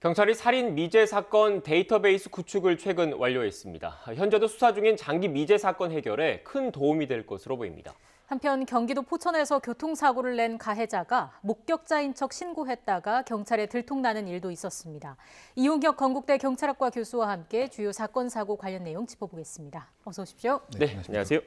경찰이 살인 미제 사건 데이터베이스 구축을 최근 완료했습니다. 현재도 수사 중인 장기 미제 사건 해결에 큰 도움이 될 것으로 보입니다. 한편 경기도 포천에서 교통사고를 낸 가해자가 목격자인 척 신고했다가 경찰에 들통나는 일도 있었습니다. 이용혁 건국대 경찰학과 교수와 함께 주요 사건 사고 관련 내용 짚어보겠습니다. 어서 오십시오. 네, 안녕하세요.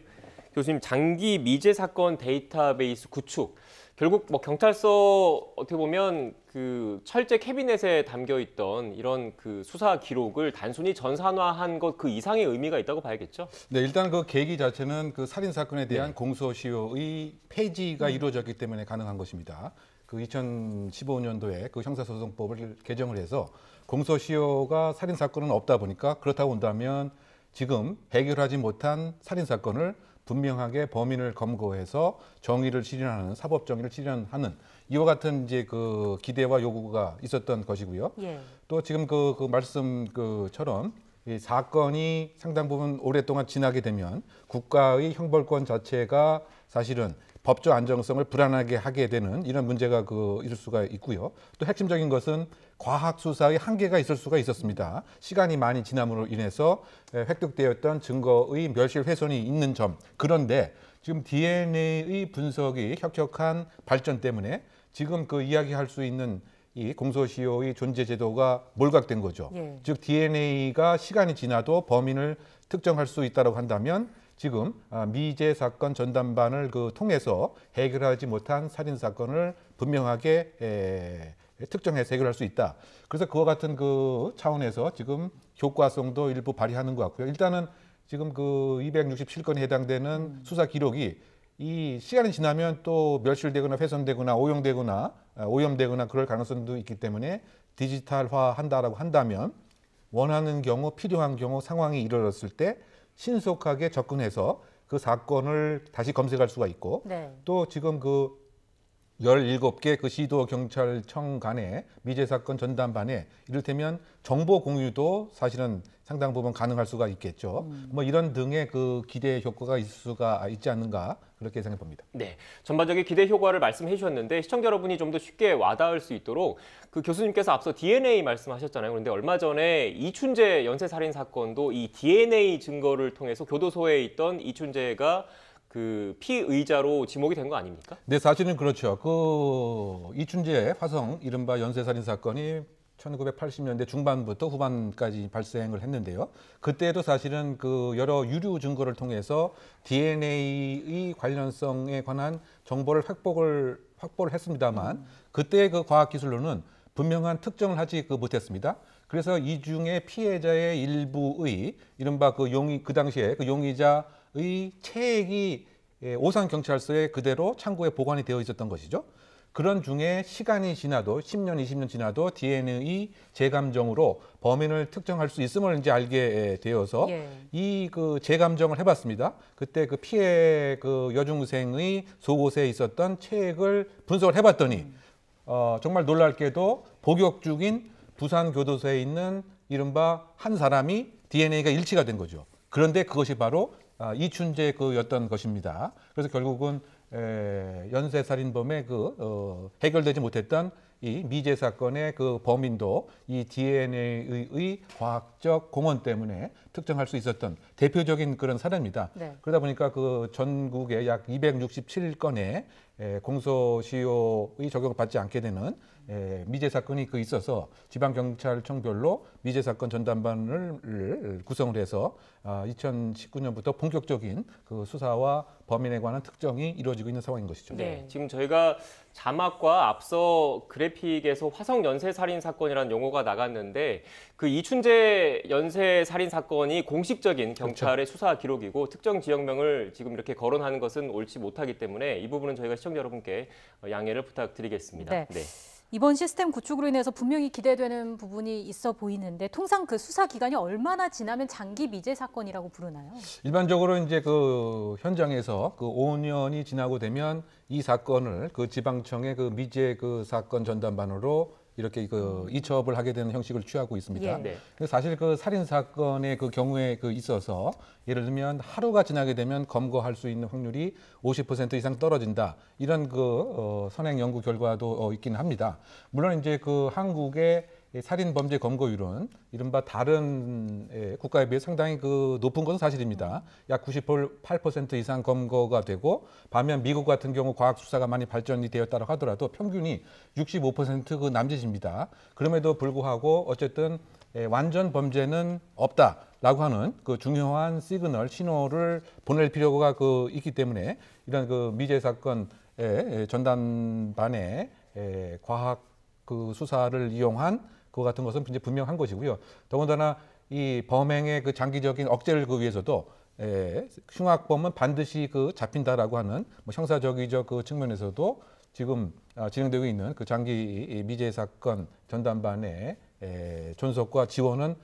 교수님, 장기 미제 사건 데이터베이스 구축. 결국 경찰서 어떻게 보면 그 철제 캐비넷에 담겨 있던 이런 그 수사 기록을 단순히 전산화한 것 그 이상의 의미가 있다고 봐야겠죠? 네, 일단 그 계기 자체는 그 살인 사건에 대한 공소시효의 폐지가 이루어졌기 때문에 가능한 것입니다. 그 2015년도에 그 형사소송법을 개정을 해서 공소시효가 살인 사건은 없다 보니까 그렇다고 한다면 지금 해결하지 못한 살인 사건을 분명하게 범인을 검거해서 정의를 실현하는, 사법 정의를 실현하는 이와 같은 이제 그 기대와 요구가 있었던 것이고요. 예. 또 지금 그 말씀처럼 이 사건이 상당 부분 오랫동안 지나게 되면 국가의 형벌권 자체가 사실은 법적 안정성을 불안하게 하게 되는 이런 문제가 있을 수가 있고요. 또 핵심적인 것은 과학 수사의 한계가 있을 수가 있었습니다. 시간이 많이 지남으로 인해서 획득되었던 증거의 멸실 훼손이 있는 점. 그런데 지금 DNA의 분석이 혁혁한 발전 때문에 지금 그 이야기할 수 있는 이 공소시효의 존재 제도가 몰각된 거죠. 예. 즉 DNA가 시간이 지나도 범인을 특정할 수 있다고 한다면 지금 미제 사건 전담반을 통해서 해결하지 못한 살인 사건을 분명하게 특정해서 해결할 수 있다. 그래서 그와 같은 그 차원에서 지금 효과성도 일부 발휘하는 것 같고요. 일단은 지금 그 267건에 해당되는 수사 기록이 이 시간이 지나면 또 멸실되거나 훼손되거나 오염되거나 그럴 가능성도 있기 때문에 디지털화한다라고 한다면 원하는 경우, 필요한 경우 상황이 이르렀을 때 신속하게 접근해서 그 사건을 다시 검색할 수가 있고 네. 또 지금 그 17개 그 시도 경찰청 간의 미제 사건 전담반에 이를테면 정보 공유도 사실은 상당 부분 가능할 수가 있겠죠. 뭐 이런 등의 그 기대 효과가 있을 수가 있지 않는가 그렇게 생각해 봅니다. 네, 전반적인 기대 효과를 말씀해 주셨는데 시청자 여러분이 좀 더 쉽게 와닿을 수 있도록 그 교수님께서 앞서 DNA 말씀하셨잖아요. 그런데 얼마 전에 이춘재 연쇄살인 사건도 이 DNA 증거를 통해서 교도소에 있던 이춘재가 그 피의자로 지목이 된 거 아닙니까? 네, 사실은 그렇죠. 그 이춘재 화성 이른바 연쇄살인 사건이 1980년대 중반부터 후반까지 발생을 했는데요. 그때도 사실은 그 여러 유류 증거를 통해서 DNA의 관련성에 관한 정보를 확보를 했습니다만 그때 그 과학 기술로는 분명한 특정을 하지 못했습니다. 그래서 이 중에 피해자의 일부의 이른바 그 당시에 그 용의자의 체액이 오산 경찰서에 그대로 창고에 보관이 되어 있었던 것이죠. 그런 중에 시간이 지나도 10년, 20년 지나도 DNA 재감정으로 범인을 특정할 수 있음을 이제 알게 되어서 예. 이 재감정을 해봤습니다. 그때 그 피해 여중생의 속옷에 있었던 체액을 분석을 해봤더니 정말 놀랍게도 복역 중인 부산 교도소에 있는 이른바 한 사람이 DNA가 일치가 된 거죠. 그런데 그것이 바로 이춘재였던 것입니다. 그래서 결국은 연쇄살인범의 해결되지 못했던 이 미제 사건의 그 범인도 이 DNA의 과학적 공헌 때문에 특정할 수 있었던 대표적인 그런 사례입니다. 네. 그러다 보니까 그 전국에 약 267건의 공소시효의 적용을 받지 않게 되는 미제 사건이 있어서 지방경찰청별로 미제 사건 전담반을 구성을 해서 2019년부터 본격적인 그 수사와 범인에 관한 특정이 이루어지고 있는 상황인 것이죠. 네, 지금 저희가 자막과 앞서 그래픽에서 화성 연쇄살인 사건이라는 용어가 나갔는데 그 이춘재 연쇄살인 사건이 공식적인 경찰의 수사 기록이고 특정 지역명을 지금 이렇게 거론하는 것은 옳지 못하기 때문에 이 부분은 저희가 시청자 여러분께 양해를 부탁드리겠습니다. 네. 네. 이번 시스템 구축으로 인해서 분명히 기대되는 부분이 있어 보이는데 통상 그 수사 기간이 얼마나 지나면 장기 미제 사건이라고 부르나요? 일반적으로 이제 그 현장에서 5년이 지나고 되면 이 사건을 지방청의 미제 사건 전담반으로 이렇게 이첩을 하게 되는 형식을 취하고 있습니다. 예. 네. 근데 사실 살인 사건의 경우에 있어서 예를 들면 하루가 지나게 되면 검거할 수 있는 확률이 50% 이상 떨어진다. 이런 선행 연구 결과도 있긴 합니다. 물론 이제 한국의 이 살인 범죄 검거율은 이른바 다른 국가에 비해 상당히 그 높은 것은 사실입니다. 약 98% 이상 검거가 되고 반면 미국 같은 경우 과학 수사가 많이 발전이 되었다고 하더라도 평균이 65%그 남짓입니다. 그럼에도 불구하고 어쨌든 완전 범죄는 없다라고 하는 그 중요한 시그널 신호를 보낼 필요가 그 있기 때문에 이런 그 미제 사건의 전담반의 과학 그 수사를 이용한 그 같은 것은 이제 분명한 것이고요. 더군다나 이 범행의 그 장기적인 억제를 그 위해서도 흉악범은 반드시 그 잡힌다라고 하는 뭐 형사적이적 그 측면에서도 지금 진행되고 있는 그 장기 미제 사건 전담반의 존속과 지원은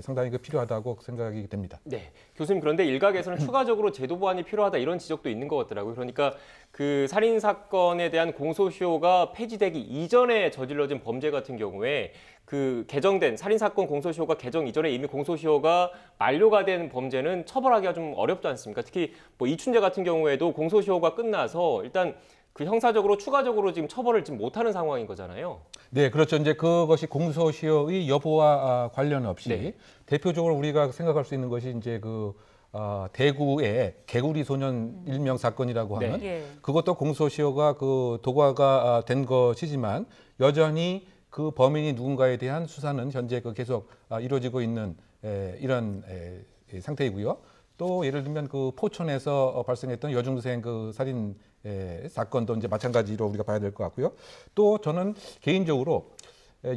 상당히 그 필요하다고 생각이 됩니다. 네, 교수님 그런데 일각에서는 추가적으로 제도 보완이 필요하다 이런 지적도 있는 것 같더라고요. 그러니까 그 살인 사건에 대한 공소시효가 폐지되기 이전에 저질러진 범죄 같은 경우에 그 개정된 살인 사건 공소시효가 개정 이전에 이미 공소시효가 만료가 된 범죄는 처벌하기가 좀 어렵지 않습니까? 특히 뭐 이춘재 같은 경우에도 공소시효가 끝나서 일단 그 형사적으로 추가적으로 지금 처벌을 지금 못하는 상황인 거잖아요. 네, 그렇죠. 이제 그것이 공소시효의 여부와 관련 없이 네. 대표적으로 우리가 생각할 수 있는 것이 이제 그 대구의 개구리 소년 일명 사건이라고 하는 예. 그것도 공소시효가 그 도과가 된 것이지만 여전히 그 범인이 누군가에 대한 수사는 현재 그 계속 이루어지고 있는 이런 상태이고요. 또 예를 들면 그 포천에서 발생했던 여중생 그 살인 사건도 이제 마찬가지로 우리가 봐야 될 것 같고요. 또 저는 개인적으로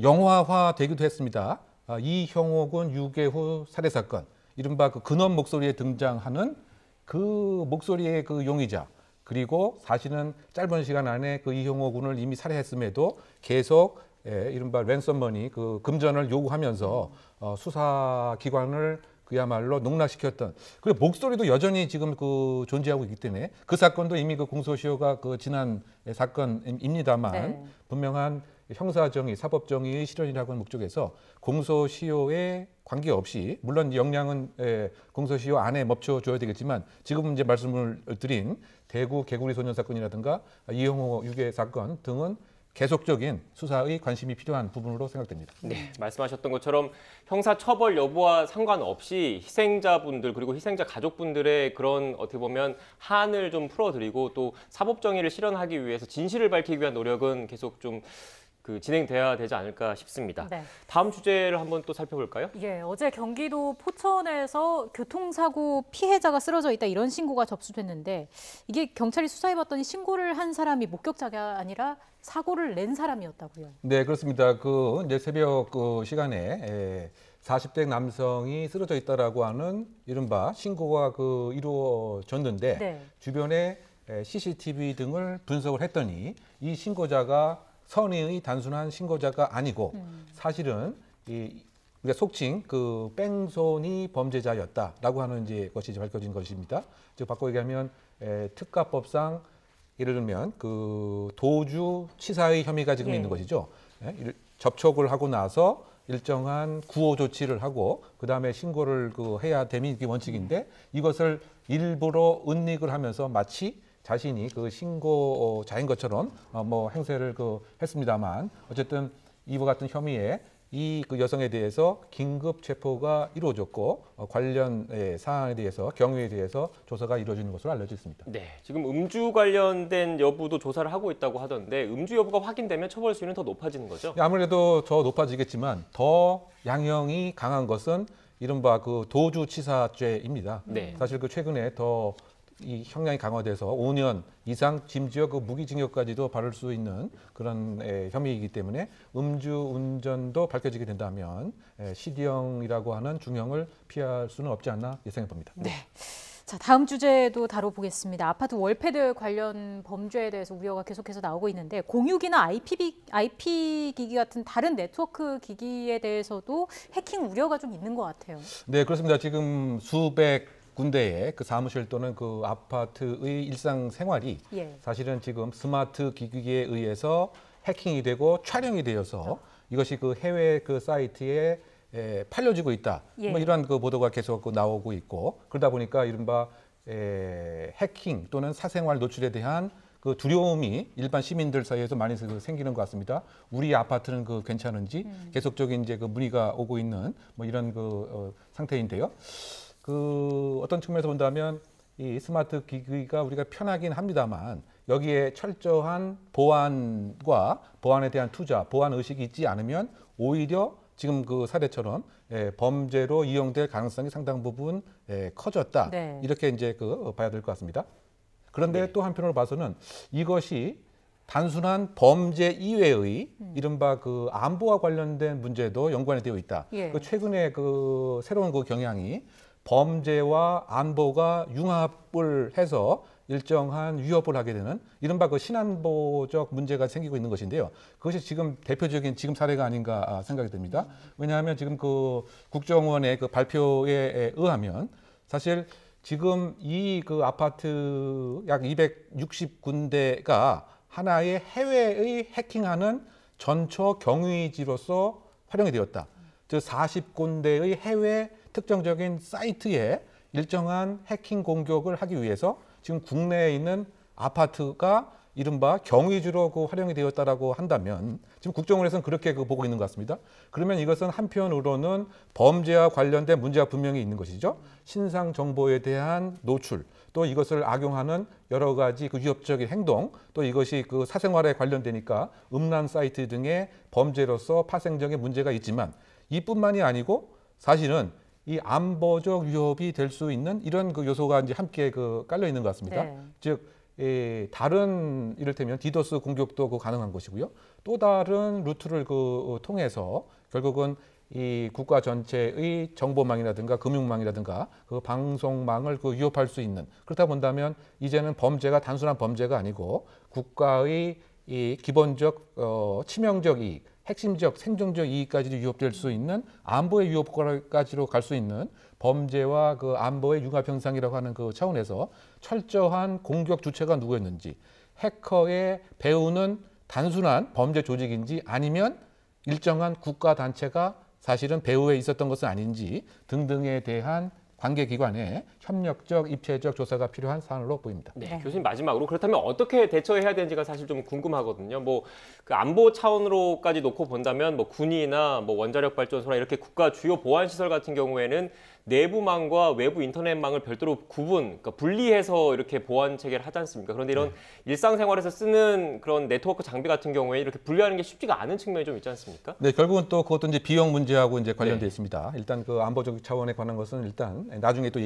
영화화 되기도 했습니다. 이형옥은 유괴후 살해 사건, 이른바 그 근원 목소리에 등장하는 그 목소리의 그 용의자, 그리고 사실은 짧은 시간 안에 그 이형옥 군을 이미 살해했음에도 계속 이른바 랜섬머니 그 금전을 요구하면서 수사기관을 그야말로 농락시켰던, 그리고 목소리도 여전히 지금 그 존재하고 있기 때문에 그 사건도 이미 그 공소시효가 그 지난 사건입니다만 네. 분명한 형사정의, 사법정의의 실현이라고 하는 목적에서 공소시효에 관계없이 물론 역량은 공소시효 안에 멈춰줘야 되겠지만 지금 이제 말씀을 드린 대구 개구리 소년 사건이라든가 이형호 유괴 사건 등은 계속적인 수사의 관심이 필요한 부분으로 생각됩니다. 네, 말씀하셨던 것처럼 형사 처벌 여부와 상관없이 희생자분들 그리고 희생자 가족분들의 그런 어떻게 보면 한을 좀 풀어드리고 또 사법 정의를 실현하기 위해서 진실을 밝히기 위한 노력은 계속 좀 그 진행돼야 되지 않을까 싶습니다. 네. 다음 주제를 한번 또 살펴볼까요? 예, 어제 경기도 포천에서 교통사고 피해자가 쓰러져 있다 이런 신고가 접수됐는데 이게 경찰이 수사해봤더니 신고를 한 사람이 목격자가 아니라 사고를 낸 사람이었다고요. 네, 그렇습니다. 그 이제 새벽 그 시간에 40대 남성이 쓰러져 있다라고 하는 이른바 신고가 그 이루어졌는데 네. 주변에 CCTV 등을 분석을 했더니 이 신고자가 선의의 단순한 신고자가 아니고 사실은 우리가 속칭 그 뺑소니 범죄자였다라고 하는 이제 것이 밝혀진 것입니다. 즉 바꿔 얘기하면 특가법상 예를 들면 그 도주 치사의 혐의가 지금 예. 있는 것이죠. 접촉을 하고 나서 일정한 구호 조치를 하고 그 다음에 신고를 그 해야 됨이 이게 원칙인데 이것을 일부러 은닉을 하면서 마치 자신이 그 신고자인 것처럼 뭐 행세를 그 했습니다만 어쨌든 이와 같은 혐의에 이 그 여성에 대해서 긴급 체포가 이루어졌고 관련 사항에 대해서 경위에 대해서 조사가 이루어지는 것으로 알려져 있습니다. 네, 지금 음주 관련된 여부도 조사를 하고 있다고 하던데 음주 여부가 확인되면 처벌 수위는 더 높아지는 거죠? 아무래도 더 높아지겠지만 더 양형이 강한 것은 이른바 그 도주치사죄입니다. 네. 사실 그 최근에 더 이 형량이 강화돼서 5년 이상 심지어 그 무기징역까지도 바를 수 있는 그런 혐의이기 때문에 음주운전도 밝혀지게 된다면 실형이라고 하는 중형을 피할 수는 없지 않나 예상해 봅니다. 네. 자, 다음 주제도 다뤄보겠습니다. 아파트 월패드 관련 범죄에 대해서 우려가 계속해서 나오고 있는데 공유기나 IP 기기 같은 다른 네트워크 기기에 대해서도 해킹 우려가 좀 있는 것 같아요. 네, 그렇습니다. 지금 수백 군데의 그 사무실 또는 그 아파트의 일상생활이 예. 사실은 지금 스마트 기기에 의해서 해킹이 되고 촬영이 되어서 이것이 그 해외 그 사이트에 팔려지고 있다. 예. 뭐 이러한 그 보도가 계속 그 나오고 있고 그러다 보니까 이른바 해킹 또는 사생활 노출에 대한 그 두려움이 일반 시민들 사이에서 많이 생기는 것 같습니다. 우리 아파트는 그 괜찮은지 계속적인 이제 그 문의가 오고 있는 뭐 이런 그 상태인데요. 그 어떤 측면에서 본다면 이 스마트 기기가 우리가 편하긴 합니다만 여기에 철저한 보안과 보안에 대한 투자, 보안 의식이 있지 않으면 오히려 지금 그 사례처럼 범죄로 이용될 가능성이 상당 부분 커졌다. 네. 이렇게 이제 그 봐야 될 것 같습니다. 그런데 또 한편으로 봐서는 이것이 단순한 범죄 이외의 이른바 그 안보와 관련된 문제도 연관이 되어 있다. 예. 그 최근에 그 새로운 그 경향이 범죄와 안보가 융합을 해서 일정한 위협을 하게 되는 이른바 그 신안보적 문제가 생기고 있는 것인데요. 그것이 지금 대표적인 지금 사례가 아닌가 생각이 듭니다. 왜냐하면 지금 그 국정원의 그 발표에 의하면 사실 지금 이 그 아파트 약 260군데가 하나의 해외의 해킹하는 전처 경위지로서 활용이 되었다. 즉 40군데의 해외 특정적인 사이트에 일정한 해킹 공격을 하기 위해서 지금 국내에 있는 아파트가 이른바 경위주로 그 활용이 되었다라고 한다면 지금 국정원에서는 그렇게 그 보고 있는 것 같습니다. 그러면 이것은 한편으로는 범죄와 관련된 문제가 분명히 있는 것이죠. 신상 정보에 대한 노출, 또 이것을 악용하는 여러 가지 그 위협적인 행동, 또 이것이 그 사생활에 관련되니까 음란 사이트 등의 범죄로서 파생적인 문제가 있지만 이뿐만이 아니고 사실은 이 안보적 위협이 될 수 있는 이런 그 요소가 이제 함께 그 깔려 있는 것 같습니다. 네. 즉 다른 이를테면 디도스 공격도 그 가능한 것이고요. 또 다른 루트를 그 통해서 결국은 이 국가 전체의 정보망이라든가 금융망이라든가 그 방송망을 그 위협할 수 있는, 그렇다 본다면 이제는 범죄가 단순한 범죄가 아니고 국가의 이 기본적 치명적 이익, 핵심적 생존적 이익까지도 위협될 수 있는 안보의 위협까지로 갈 수 있는 범죄와 그 안보의 융합 현상이라고 하는 그 차원에서 철저한 공격 주체가 누구였는지, 해커의 배후는 단순한 범죄 조직인지 아니면 일정한 국가 단체가 사실은 배후에 있었던 것은 아닌지 등등에 대한 관계기관의 협력적, 입체적 조사가 필요한 사안으로 보입니다. 네, 네. 교수님 마지막으로 그렇다면 어떻게 대처해야 되는지가 사실 좀 궁금하거든요. 뭐 그 안보 차원으로까지 놓고 본다면 뭐 군이나 뭐 원자력 발전소나 이렇게 국가 주요 보안 시설 같은 경우에는 내부망과 외부 인터넷망을 별도로 그러니까 분리해서 이렇게 보안 체계를 하지 않습니까? 그런데 이런 일상생활에서 쓰는 그런 네트워크 장비 같은 경우에 이렇게 분리하는 게 쉽지가 않은 측면이 좀 있지 않습니까? 네, 결국은 또 그것도 이제 비용 문제하고 이제 관련되어 네. 있습니다. 일단 그 안보적 차원에 관한 것은 일단 나중에 또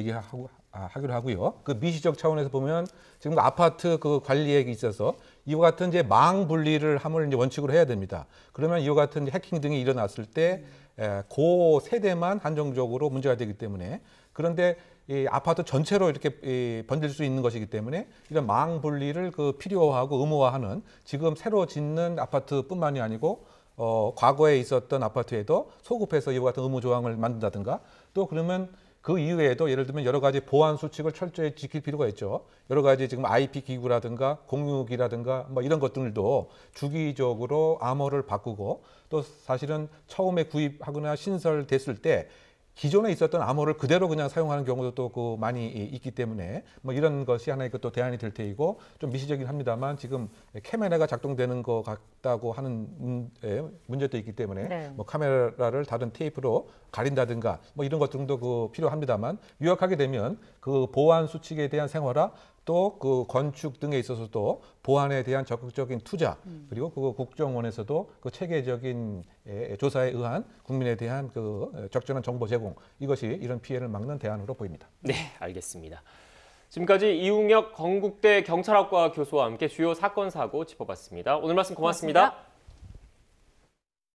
하기로 하고요. 그 미시적 차원에서 보면 지금 아파트 그 관리에 있어서 이와 같은 이제 망 분리를 함을 이제 원칙으로 해야 됩니다. 그러면 이와 같은 해킹 등이 일어났을 때 그 세대만 한정적으로 문제가 되기 때문에, 그런데 이 아파트 전체로 이렇게 번질 수 있는 것이기 때문에 이런 망 분리를 그 필요하고 의무화하는, 지금 새로 짓는 아파트뿐만이 아니고 과거에 있었던 아파트에도 소급해서 이와 같은 의무 조항을 만든다든가, 또 그러면 그 이외에도 예를 들면 여러 가지 보안 수칙을 철저히 지킬 필요가 있죠. 여러 가지 지금 IP 기구라든가 공유기라든가 뭐 이런 것들도 주기적으로 암호를 바꾸고, 또 사실은 처음에 구입하거나 신설됐을 때 기존에 있었던 암호를 그대로 그냥 사용하는 경우도 또 그 많이 있기 때문에 뭐 이런 것이 하나의 또 대안이 될 테이고, 좀 미시적이긴 합니다만 지금 카메라가 작동되는 것 같다고 하는 문제도 있기 때문에 네. 뭐 카메라를 다른 테이프로 가린다든가 뭐 이런 것 등도 그 필요합니다만, 유력하게 되면 그 보안 수칙에 대한 생활화, 또 그 건축 등에 있어서도 보안에 대한 적극적인 투자, 그리고 그 국정원에서도 그 체계적인 조사에 의한 국민에 대한 그 적절한 정보 제공, 이것이 이런 피해를 막는 대안으로 보입니다. 네, 알겠습니다. 지금까지 이웅혁 건국대 경찰학과 교수와 함께 주요 사건 사고 짚어봤습니다. 오늘 말씀 고맙습니다. 고맙습니다.